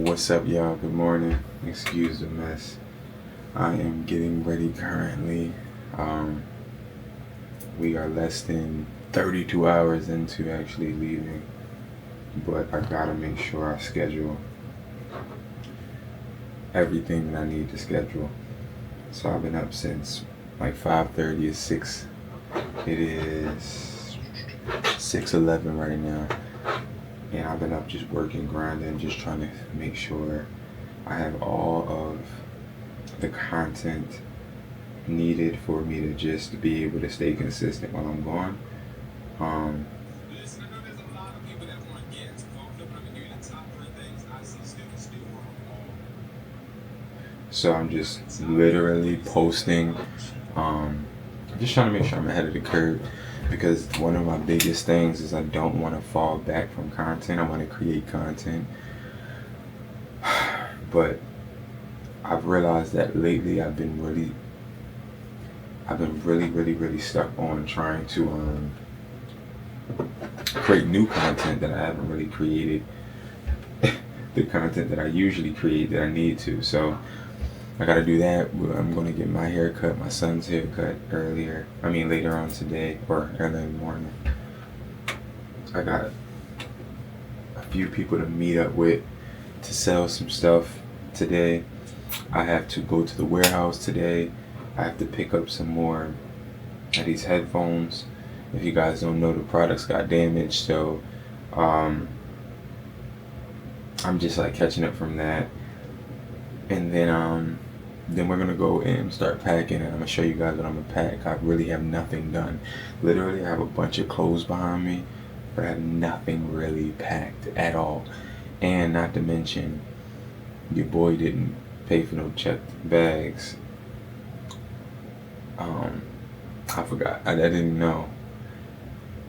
What's up, y'all? Good morning. Excuse the mess. I am getting ready currently. We are less than 32 hours into actually leaving, but I gotta make sure I schedule everything that I need to schedule. So I've been up since like 5:30. It's 6. It is 6:11 right now. And I've been up just working, grinding, just trying to make sure I have all of the content needed for me to just be able to stay consistent while I'm gone. Listen, I know there's a lot of people that want to get into flipping. I'm gonna give you the top 3 things I see students do wrong. So I'm just literally posting, just trying to make sure I'm ahead of the curve, because one of my biggest things is I don't want to fall back from content. I want to create content. But I've realized that lately I've been really stuck on trying to create new content that I haven't really created the content that I usually create that I need to. So I gotta do that. I'm gonna get my hair cut, my son's hair cut later on today, or early in the morning. I got a few people to meet up with to sell some stuff today. I have to go to the warehouse today. I have to pick up some more of these headphones. If you guys don't know, the products got damaged, so I'm just like catching up from that. And then we're gonna go and start packing, and I'm gonna show you guys what I'm gonna pack. I really have nothing done. Literally, I have a bunch of clothes behind me, but I have nothing really packed at all. And not to mention, your boy didn't pay for no checked bags. I forgot. I didn't know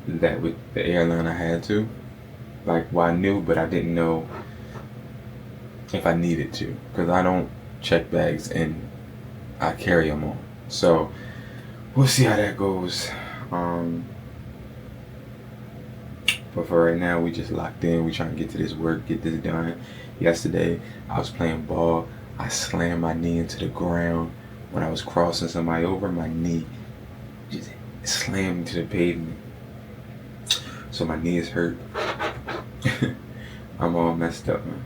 that with the airline I had to. Well, I knew, but I didn't know if I needed to, because I don't check bags and I carry them on. So we'll see how that goes. But for right now, we just locked in. We trying to get to this work, get this done. Yesterday, I was playing ball. I slammed my knee into the ground when I was crossing somebody over. My knee just slammed into the pavement, so my knee is hurt. I'm all messed up, man,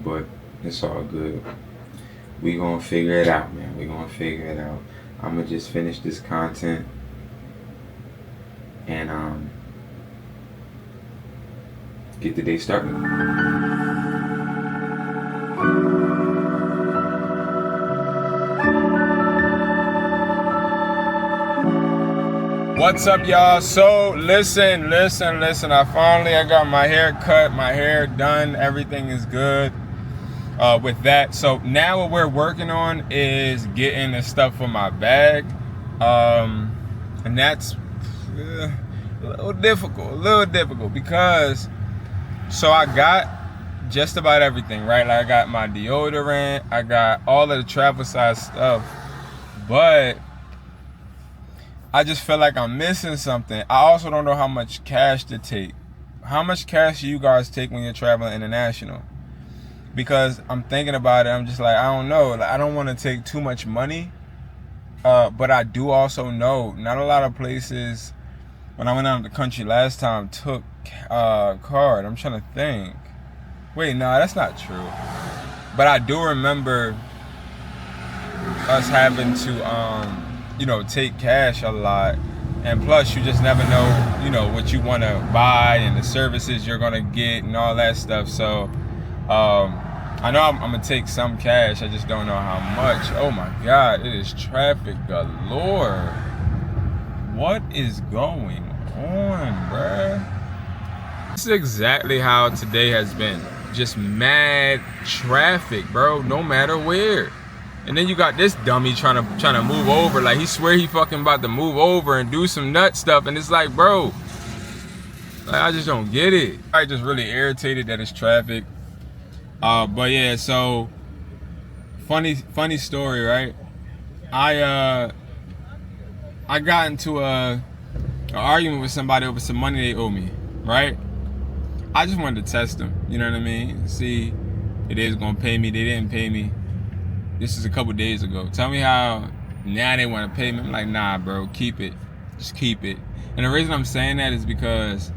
but it's all good. We gonna figure it out, man. We gonna figure it out. I'm gonna just finish this content and get the day started. What's up, y'all? So listen. I got my hair cut, my hair done. Everything is good with that. So now what we're working on is getting the stuff for my bag, and that's a little difficult because I got just about everything, right? Like I got my deodorant, I got all of the travel size stuff, but I just feel like I'm missing something. I also don't know how much cash to take. How much cash do you guys take when you're traveling international? Because I'm thinking about it, I'm just like, I don't know. Like, I don't want to take too much money, but I do also know not a lot of places, when I went out of the country last time, took card. I'm trying to think. Wait, no, that's not true. But I do remember us having to take cash a lot, and plus you just never know what you want to buy and the services you're gonna get and all that stuff. So I know I'm gonna take some cash, I just don't know how much. Oh my god, it is traffic galore. What is going on, bruh? This is exactly how today has been. Just mad traffic, bro, no matter where. And then you got this dummy trying to move over, like he swear he fucking about to move over and do some nut stuff, and it's like, bro, like, I just don't get it. I just really irritated that it's traffic. But yeah, so funny story, right? I got into an argument with somebody over some money they owe me, right? I just wanted to test them, you know what I mean? See It is gonna pay me. They didn't pay me. This is a couple days ago. Tell me how now they want to pay me. I'm like, nah, bro, keep it. Just keep it. And the reason I'm saying that is because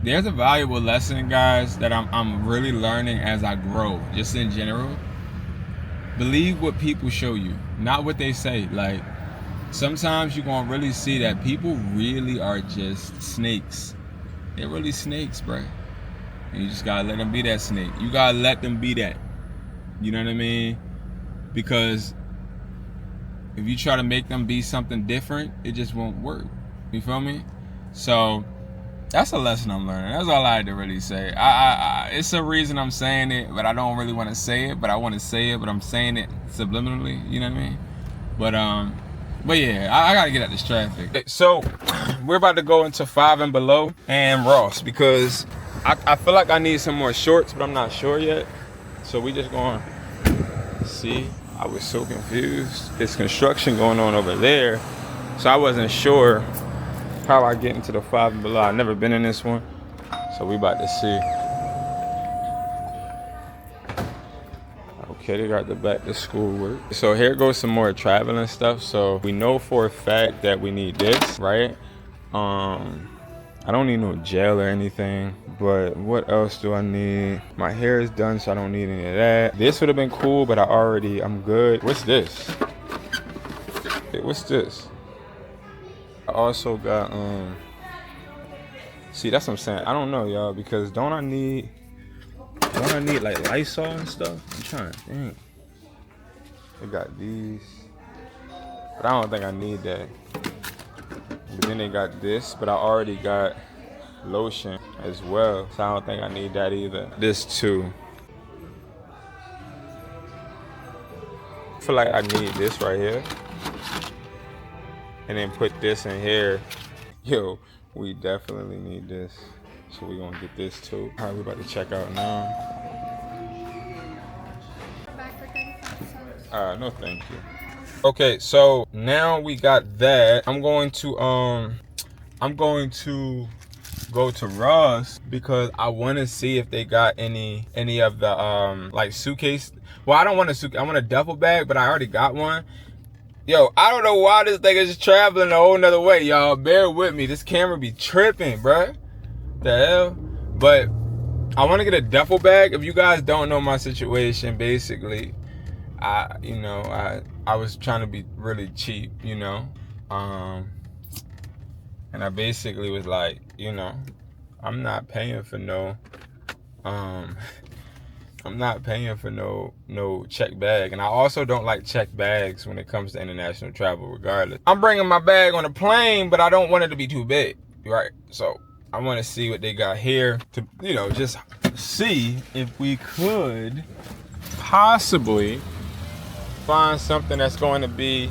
there's a valuable lesson, guys, that I'm really learning as I grow, just in general. Believe what people show you, not what they say. Like, sometimes you're gonna really see that people really are just snakes. They're really snakes, bro. And you just gotta let them be that snake. You gotta let them be that. You know what I mean? Because if you try to make them be something different, it just won't work. You feel me? So that's a lesson I'm learning. That's all I had to really say. It's a reason I'm saying it, but I don't really want to say it. But I want to say it, but I'm saying it subliminally. You know what I mean? But yeah, I gotta get out this traffic. So we're about to go into 5 and Below and Ross because I feel like I need some more shorts, but I'm not sure yet. So we just going to see. I was so confused. There's construction going on over there, so I wasn't sure how I get into the 5 and Below. I've never been in this one, so we about to see. Okay, they got the back to school work. So here goes some more traveling stuff. So we know for a fact that we need this, right? I don't need no gel or anything, but what else do I need? My hair is done, so I don't need any of that. This would have been cool, but I'm good. What's this? Hey, what's this? I also got, see, that's what I'm saying. I don't know, y'all, because don't I need like Lysol and stuff? I'm trying to think. They got these, but I don't think I need that. But then they got this, but I already got lotion as well, so I don't think I need that either. This too. I feel like I need this right here, and then put this in here. Yo, we definitely need this, so we gonna get this too. All right, we about to check out now. No, thank you. Okay, so now we got that. I'm going to go to Ross because I want to see if they got any of the like suitcase. Well, I don't want a suitcase. I want a duffel bag, but I already got one. Yo, I don't know why this thing is just traveling a whole nother way, y'all. Bear with me. This camera be tripping, bruh. The hell? But I want to get a duffel bag. If you guys don't know my situation, basically, I was trying to be really cheap, you know. And I basically was like, you know, I'm not paying for no check bag. And I also don't like check bags when it comes to international travel regardless. I'm bringing my bag on a plane, but I don't want it to be too big, right? So I want to see what they got here to, you know, just see if we could possibly find something that's going to be,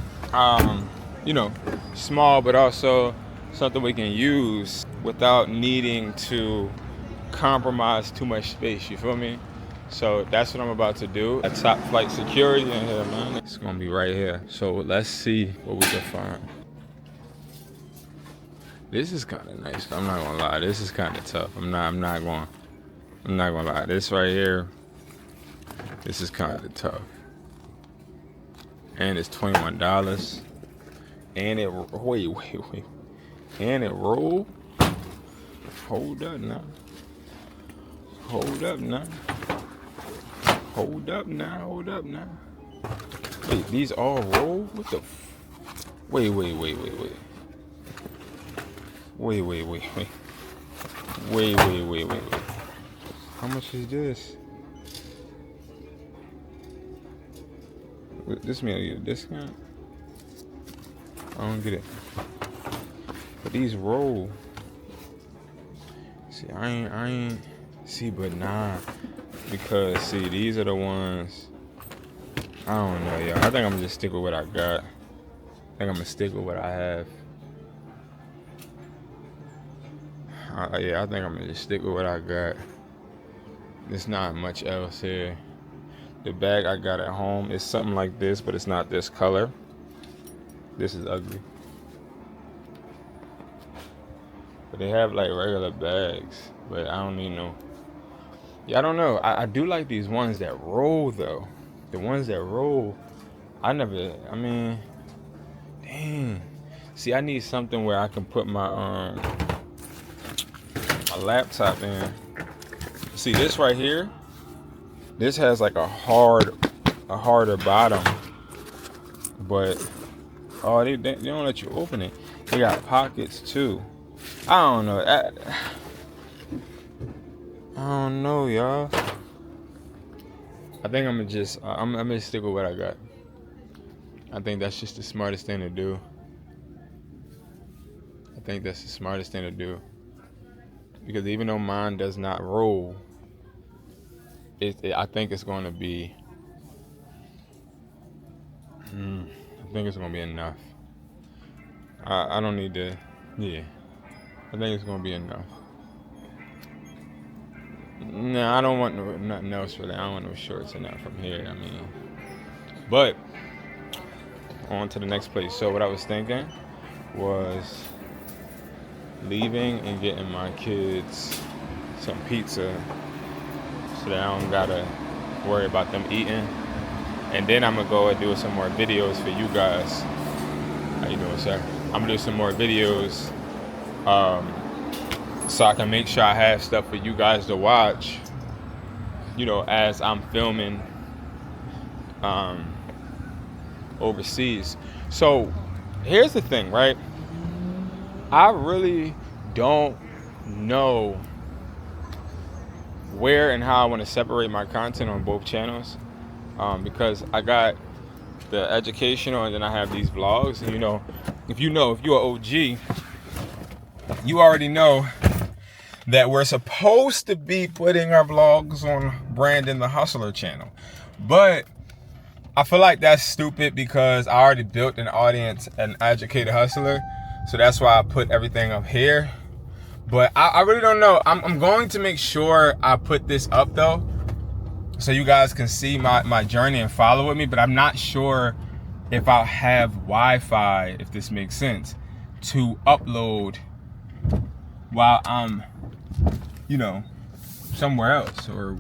you know, small, but also something we can use without needing to compromise too much space, you feel me? So that's what I'm about to do. A top flight security in here, man. It's gonna be right here. So let's see what we can find. This is kind of nice. I'm not gonna lie. This is kind of tough. I'm not gonna lie. This right here, this is kind of tough. And it's $21. And it wait. And it roll. Hold up now. Wait, these all roll? What the Wait. Wait. How much is this? This mean I get a discount? I don't get it. But these roll. See, I ain't see, but nah. Because see, these are the ones. I don't know, y'all. I think I'm gonna just stick with what I got. I think I'm gonna stick with what I have. Yeah, I think I'm gonna just stick with what I got. There's not much else here. The bag I got at home is something like this, but it's not this color. This is ugly. But they have like regular bags, but I don't need no Yeah, I don't know. I do like these ones that roll though. The ones that roll, I mean, dang. See, I need something where I can put my laptop in. See, this right here, this has like a harder bottom, but they don't let you open it. They got pockets too. I don't know. I don't know, y'all. I think I'm gonna stick with what I got. I think that's just the smartest thing to do. Because even though mine does not roll, I think it's going to be. I think it's going to be enough. I don't need to. Yeah, I think it's going to be enough. No, I don't want nothing else really. I don't want no shorts or nothing from here. I mean, but on to the next place. So what I was thinking was leaving and getting my kids some pizza so that I don't gotta worry about them eating. And then I'm gonna go and do some more videos for you guys. How you doing, sir? I'm gonna do some more videos so I can make sure I have stuff for you guys to watch, you know, as I'm filming overseas. So here's the thing, right? I really don't know where and how I want to separate my content on both channels, because I got the educational and then I have these vlogs. And if you're an OG, you already know that we're supposed to be putting our vlogs on Brandon the Hustler channel, but I feel like that's stupid because I already built an audience, an Educated Hustler, so that's why I put everything up here. But I really don't know. I'm going to make sure I put this up though, so you guys can see my journey and follow with me. But I'm not sure if I'll have Wi-Fi, if this makes sense, to upload while I'm, somewhere else or,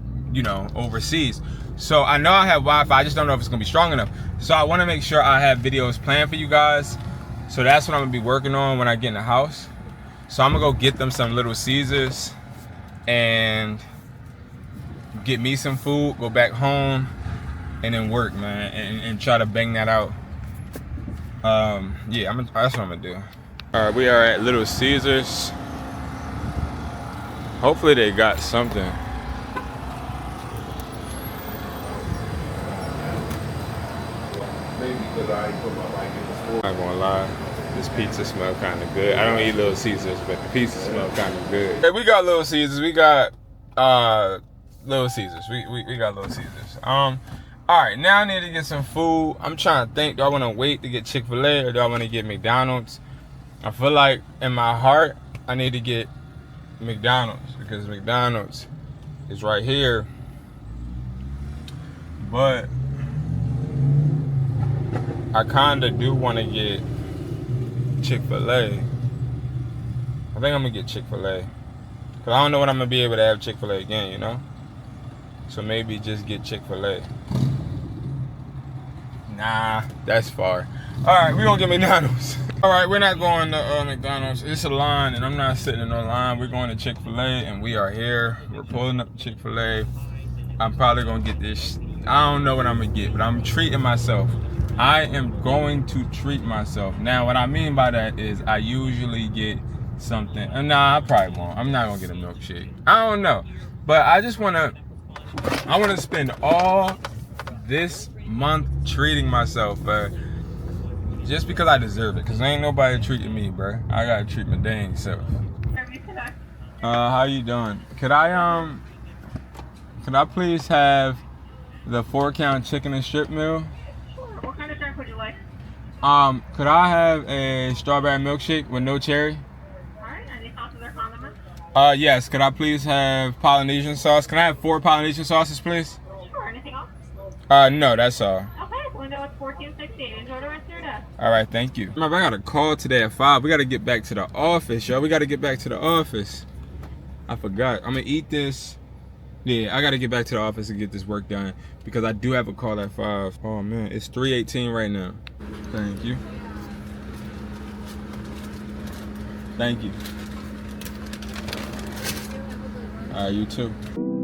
overseas. So I know I have Wi-Fi, I just don't know if it's gonna be strong enough. So I wanna make sure I have videos planned for you guys. So that's what I'm gonna be working on when I get in the house. So I'm gonna go get them some Little Caesars and get me some food, go back home, and then work, man, and try to bang that out. Yeah, that's what I'm gonna do. All right, we are at Little Caesars. Hopefully they got something. I'm not gonna lie, this pizza smell kind of good. I don't eat Little Caesars, but the pizza smell kind of good. Hey, we got Little Caesars. We got Little Caesars. We got Little Caesars. All right, now I need to get some food. I'm trying to think. Do I want to wait to get Chick-fil-A or do I want to get McDonald's? I feel like in my heart I need to get McDonald's because McDonald's is right here. But I kinda do want to get Chick-fil-A. I think I'm gonna get Chick-fil-A, cause I don't know when I'm gonna be able to have Chick-fil-A again, So maybe just get Chick-fil-A. Nah, that's far. All right, we gonna get McDonald's. All right, we're not going to McDonald's. It's a line, and I'm not sitting in no line. We're going to Chick-fil-A, and we are here. We're pulling up to Chick-fil-A. I'm probably gonna get this. I don't know what I'm gonna get, but I'm treating myself. I am going to treat myself. Now, what I mean by that is I usually get something. Nah, I probably won't. I'm not gonna get a milkshake. I don't know, but I want to spend all this month treating myself, just because I deserve it. Cause ain't nobody treating me, bro. I gotta treat my dang self. How you doing? Could I please have the 4-count chicken and strip meal? Sure. What kind of drink would you like? Could I have a strawberry milkshake with no cherry? Alright, any sauces or condiments? Yes. Could I please have Polynesian sauce? Can I have 4 Polynesian sauces, please? Sure. Anything else? No, that's all. Okay, window is 1468. Enjoy the rest of your day. All right, thank you. Remember, I got a call today at 5. We got to get back to the office, yo. We got to get back to the office. I forgot. I'm going to eat this Yeah, I gotta get back to the office and get this work done because I do have a call at 5. Oh man, it's 3:18 right now. Thank you. Thank you. You too.